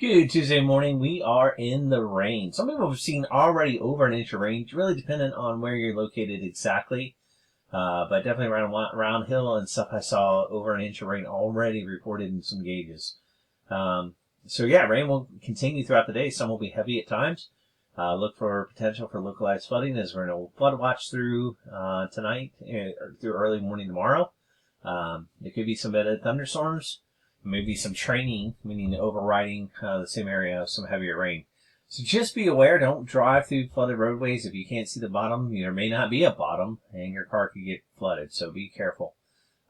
Good Tuesday morning. We are in the rain. Some people have seen already over an inch of rain, really dependent on where you're located exactly. But definitely around Hill and stuff, I saw over an inch of rain already reported in some gauges. So yeah, rain will continue throughout the day. Some will be heavy at times. Look for potential for localized flooding as we're in a flood watch through tonight or through early morning tomorrow. There could be some bad thunderstorms. Maybe some training, meaning overriding the same area of some heavier rain. So just be aware, don't drive through flooded roadways. If you can't see the bottom, there may not be a bottom, and your car could get flooded. So be careful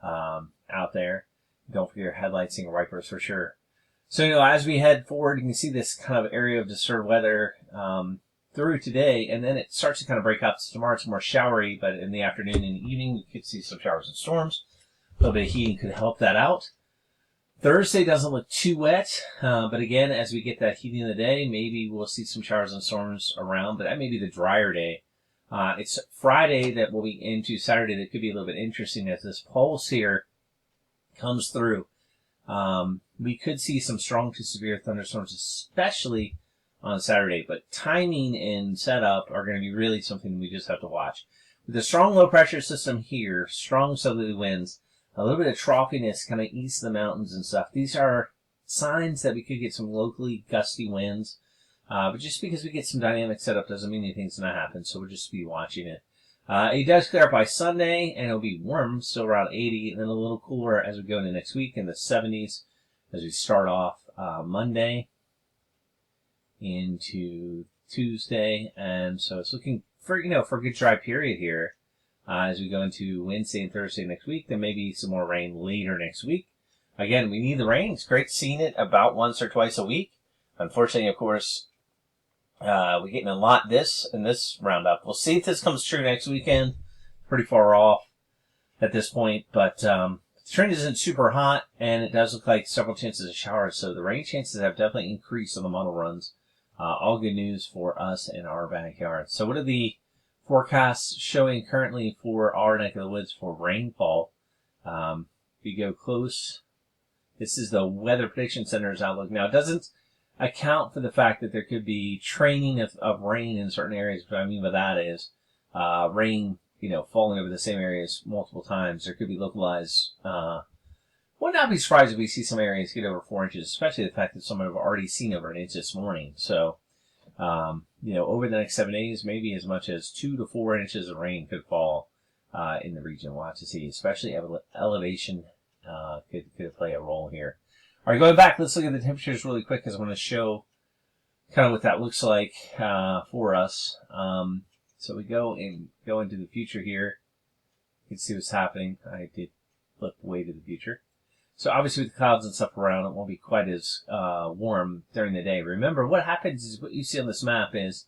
out there. Don't forget your headlights and your wipers for sure. So, as we head forward, you can see this kind of area of disturbed weather through today, and then it starts to kind of break up. So tomorrow it's more showery, but in the afternoon and evening, you could see some showers and storms. A little bit of heating could help that out. Thursday doesn't look too wet, but again, as we get that heating in the day, maybe we'll see some showers and storms around, but that may be the drier day. It's Friday that we'll be into Saturday that could be a little bit interesting as this pulse here comes through. We could see some strong to severe thunderstorms, especially on Saturday, but timing and setup are going to be really something we just have to watch. With the strong low pressure system here, strong southerly winds, a little bit of troughiness kind of east of the mountains and stuff. These are signs that we could get some locally gusty winds. But just because we get some dynamic setup doesn't mean anything's going to happen, so we'll just be watching it. It does clear up by Sunday, and it'll be warm, still around 80, and then a little cooler as we go into next week in the 70s as we start off Monday into Tuesday. And so it's looking for a good dry period here. As we go into Wednesday and Thursday next week, there may be some more rain later next week. Again, we need the rain. It's great seeing it about once or twice a week. Unfortunately, of course, we're getting a lot in this roundup. We'll see if this comes true next weekend. Pretty far off at this point, but the trend isn't super hot, and it does look like several chances of showers, so the rain chances have definitely increased on the model runs. All good news for us in our backyard. So what are the forecasts showing currently for our neck of the woods for rainfall? If you go close, this is the Weather Prediction Center's outlook. Now, it doesn't account for the fact that there could be training of rain in certain areas. What I mean by that is rain, falling over the same areas multiple times. There could be localized. Would not be surprised if we see some areas get over 4 inches, especially the fact that some have already seen over an inch this morning. So, over the next 7 days, maybe as much as 2 to 4 inches of rain could fall in the region. We'll have to see, especially elevation could play a role here. All right, going back, let's look at the temperatures really quick because I want to show kind of what that looks like for us. So we go into the future here. You can see what's happening. I did flip way to the future. So obviously with the clouds and stuff around, it won't be quite as warm during the day. Remember, what happens is what you see on this map is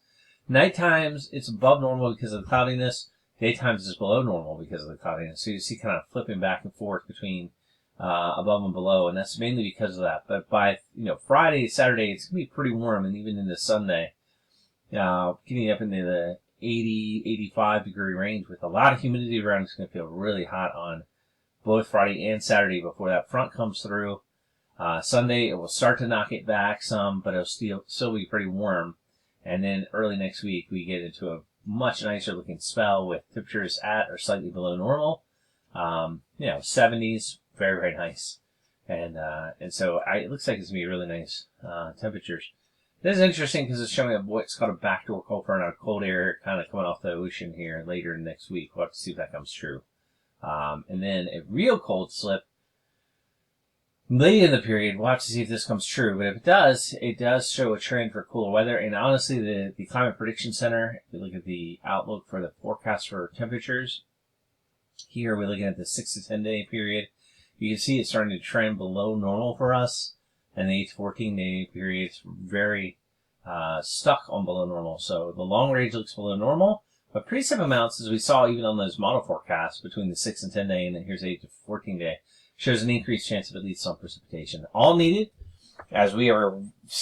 night times it's above normal because of the cloudiness. Daytimes it's below normal because of the cloudiness. So you see kind of flipping back and forth between above and below, and that's mainly because of that. But by Friday, Saturday, it's going to be pretty warm, and even into Sunday, getting up into the 80, 85 degree range with a lot of humidity around. It's going to feel really hot on both Friday and Saturday before that front comes through. Sunday, it will start to knock it back some, but it'll still be pretty warm. And then early next week, we get into a much nicer looking spell with temperatures at or slightly below normal. 70s, very, very nice. And so it looks like it's going to be really nice temperatures. This is interesting because it's showing up what's called a backdoor cold front, or cold air kind of coming off the ocean here later next week. We'll have to see if that comes true. And then a real cold slip late in the period. We'll have to see if this comes true. But if it does show a trend for cooler weather. And honestly, the Climate Prediction Center, if you look at the outlook for the forecast for temperatures, here we're looking at the 6 to 10 day period. You can see it's starting to trend below normal for us. And the 8 to 14 day period is very stuck on below normal. So the long range looks below normal. But precip amounts, as we saw even on those model forecasts between the 6 and 10 day, and then here's 8 to 14 day, shows an increased chance of at least some precipitation. All needed as we are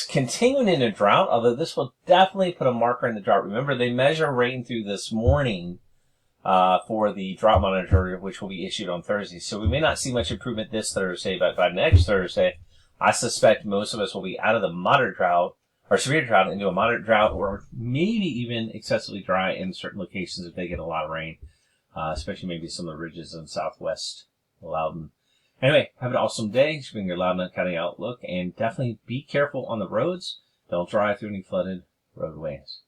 continuing in a drought, although this will definitely put a marker in the drought. Remember, they measure rain through this morning for the drought monitor, which will be issued on Thursday. So we may not see much improvement this Thursday, but by next Thursday, I suspect most of us will be out of the moderate drought or severe drought into a moderate drought, or maybe even excessively dry in certain locations if they get a lot of rain, especially maybe some of the ridges in southwest Loudoun. Anyway, have an awesome day. Bring your Loudoun County outlook, and definitely be careful on the roads. Don't drive through any flooded roadways.